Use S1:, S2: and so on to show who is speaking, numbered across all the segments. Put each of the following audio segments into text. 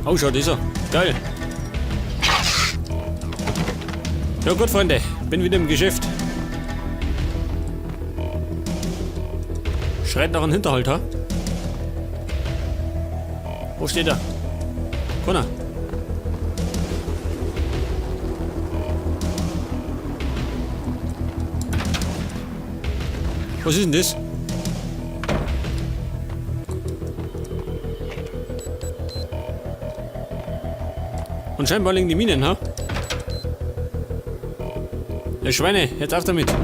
S1: Oh, schau, dieser. Geil. Ja gut, Freunde. Bin wieder im Geschäft. Schreit nach einem Hinterhalt, ha? Wo steht er? Connor. Was ist denn das? Und scheinbar liegen die Minen, ha? Ja, Schweine, jetzt auf damit.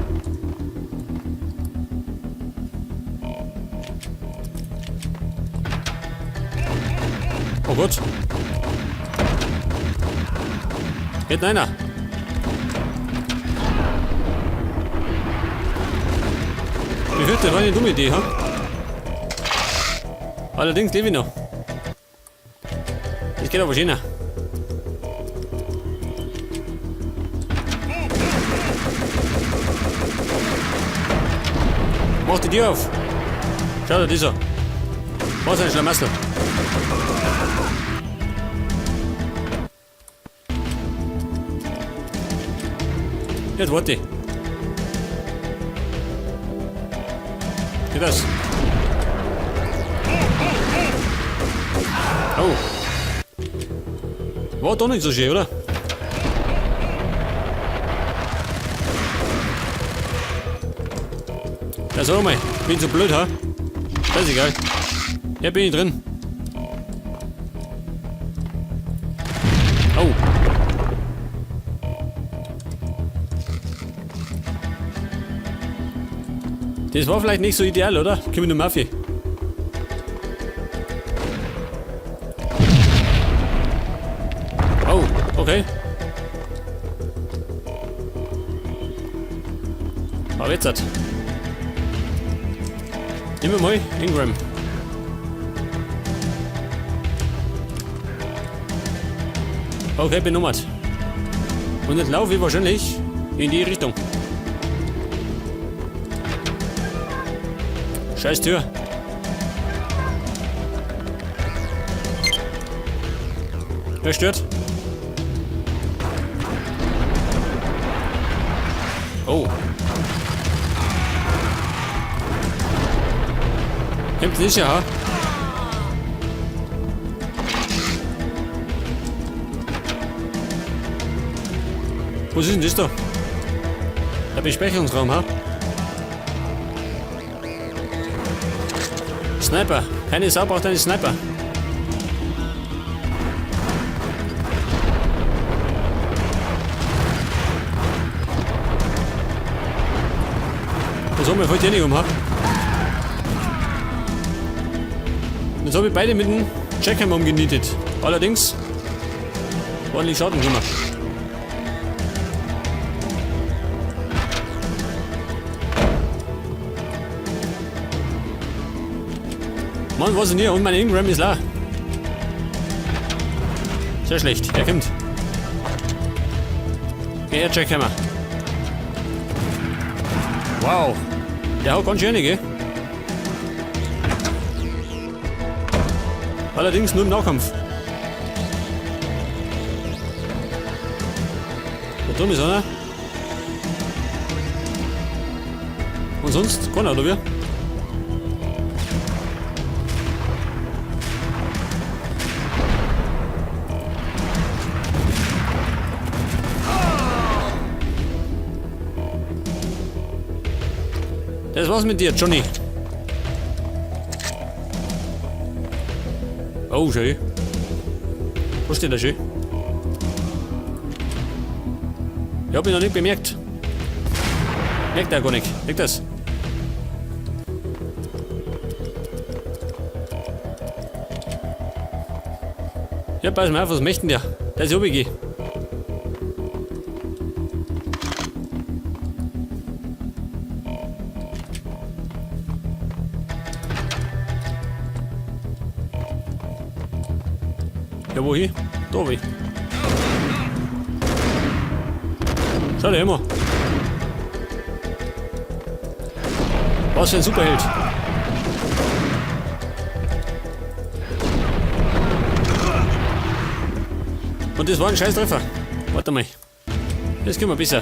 S1: Oh Gott. Geht einer. Mir hört, das war eine dumme Idee, ha? Allerdings lebe ich noch. Das geht aber schöner. Mach die Tür auf. Schau da, dieser. Was ein Schlamassel. Jetzt warte. Geht das? Oh. War doch nicht so schön, oder? Ja, sag mal, bin so blöd, ha? Das ist egal. Hier bin ich drin. Oh. Das war vielleicht nicht so ideal, oder? Komm in die Mafia. Oh, okay. Aber jetzt hat. Nehmen wir mal Ingram. Okay, benummert. Und jetzt laufe ich wahrscheinlich in die Richtung. Scheiß Tür. Wer stört? Oh. Kämpft sicher, ha? Wo ist denn das da? Der Besprechungsraum, ha? Sniper. Keine Sau braucht einen Sniper. Was haben wir heute nicht um, ha? Jetzt habe ich beide mit dem Jackhammer umgenietet. Allerdings ordentlich Schaden gemacht. Mann, was ist denn hier? Und mein Ingram ist leer. Sehr schlecht. Er kommt. Geh her, Jackhammer. Wow. Der haut ganz schön, gell? Allerdings nur im Nahkampf. Da drüben ist einer. Und sonst keiner, oder wie? Das war's mit dir, Johnny. Oh, schön. Wo steht der schön? Ich hab ihn noch nicht bemerkt. Merkt er gar nicht. Merkt das? Ja, pass mal auf, was möchten der? Der ist oben. Ja, wohin? Da wie? Schau dir immer. Was für ein Superheld. Und das war ein scheiß Treffer. Warte mal. Das können wir besser.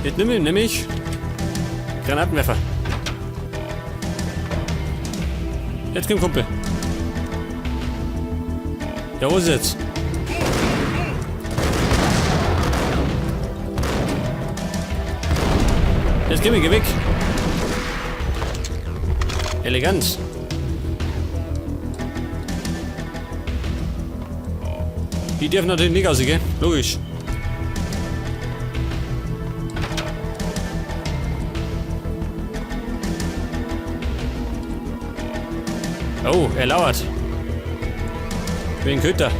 S1: Jetzt nehme ich nämlich Granatenwerfer. Jetzt komm, Kumpel. Ja, wo ist es jetzt? Jetzt geh weg. Elegant. Die dürfen natürlich nicht raus, gell? Logisch. Oh, er lauert. Wegen Köter.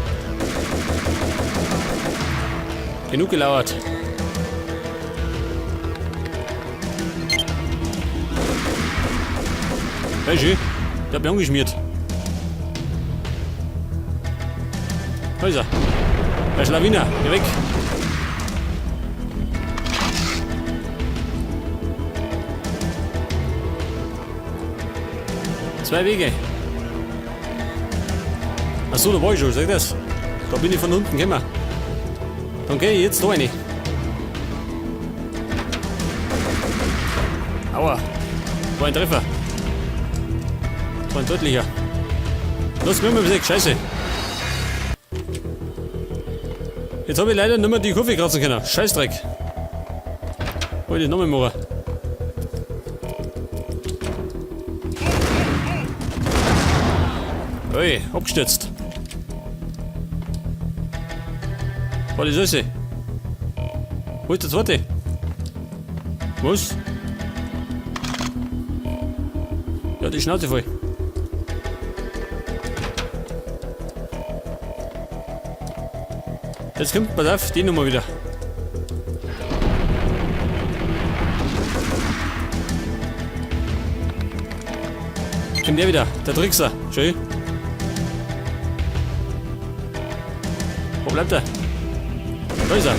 S1: Genug gelauert. Weißt du, ich hab mich angeschmiert. Da ist er. Der Schlawiner, geh weg. Zwei Wege. Achso, da war ich schon, sag das. Da bin ich von unten gekommen. Dann geh ich jetzt da rein. Aua. War ein Treffer. War ein deutlicher. Los, mir mal weg, scheiße. Jetzt habe ich leider nicht mehr die Kurve kratzen können. Scheißdreck. Wollte ich nochmal machen. Ui, abgestürzt. War die Soße? Wo ist der zweite? Was? Ja, die Schnauze voll. Jetzt kommt, pass auf, die Nummer wieder. Kommt der wieder, der Trickser. Schön. Wo bleibt er? Da ist er.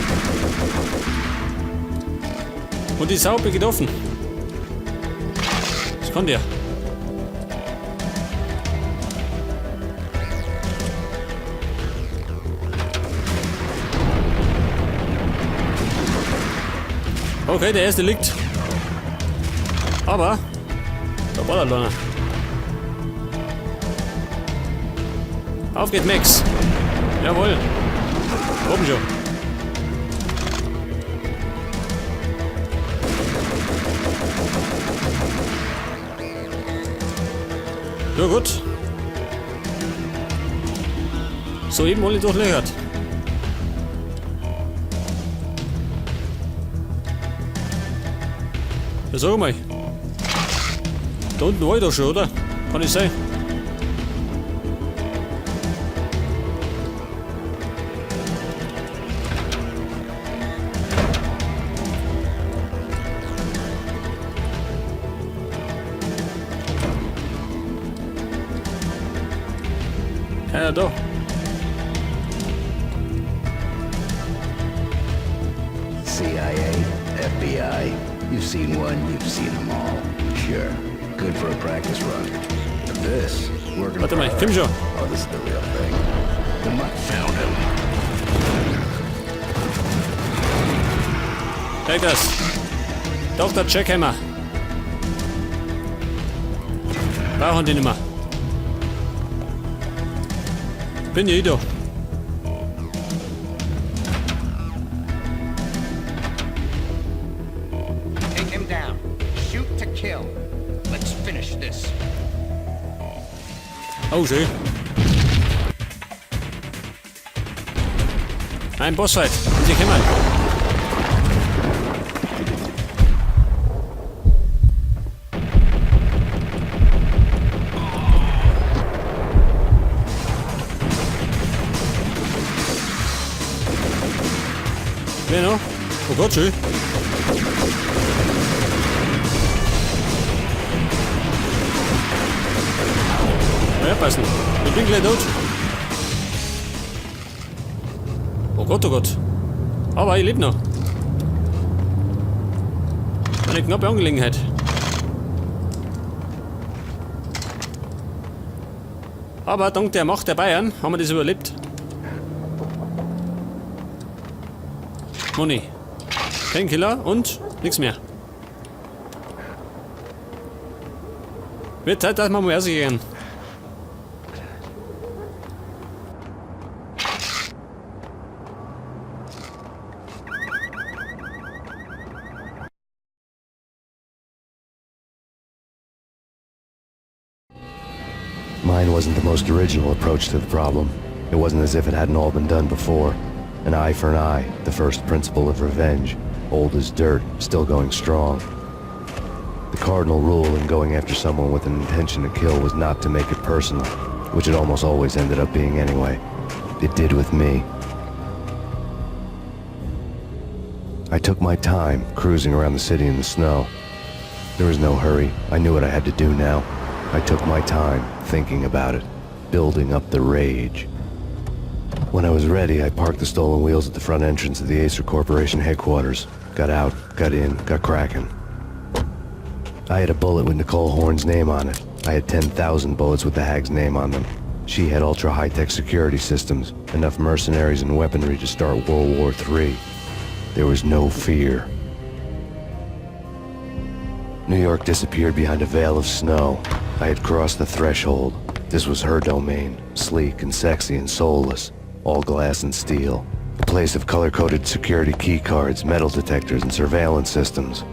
S1: Und die Sau geht offen. Das kann der. Okay, der erste liegt. Aber da war der einer. Auf geht Max. Jawohl. Oben schon. Ja gut. Soeben alle durchlöchert. Ja, sag mal. Da unten war ich doch schon, oder? Kann ich sein? Ja, da.
S2: CIA, FBI, you've seen one, you've seen them all. Sure, good for a practice run. But this, working
S1: Warte mal, komm schon.
S2: Oh, this is the real thing. The mutt found him.
S1: Zeig das. Dr. Jackhammer. Brauchen die nicht mehr. Bin ich da.
S3: Take him down. Shoot to kill. Let's finish this.
S1: Oh, schön. Ein Bossfight. Sie kümmern. Wer noch? Oh Gott, schön. Ja, passen. Ich bin gleich tot. Oh Gott, oh Gott. Aber ich lebe noch. Eine knappe Angelegenheit. Aber dank der Macht der Bayern haben wir das überlebt. Money. Painkiller und nichts mehr. Wird Zeit, dass wir mal gehen.
S4: Mine wasn't the most original approach to the problem. It wasn't as if it hadn't all been done before. An eye for an eye, the first principle of revenge. Old as dirt, still going strong. The cardinal rule in going after someone with an intention to kill was not to make it personal, which it almost always ended up being anyway. It did with me. I took my time, cruising around the city in the snow. There was no hurry. I knew what I had to do now. I took my time, thinking about it, building up the rage. When I was ready, I parked the stolen wheels at the front entrance of the Acer Corporation headquarters. Got out, got in, got cracking. I had a bullet with Nicole Horn's name on it. I had 10,000 bullets with the Hag's name on them. She had ultra-high-tech security systems, enough mercenaries and weaponry to start World War III. There was no fear. New York disappeared behind a veil of snow. I had crossed the threshold. This was her domain, sleek and sexy and soulless, all glass and steel. A place of color-coded security keycards, metal detectors, and surveillance systems.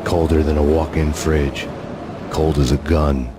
S4: Colder than a walk-in fridge. Cold as a gun.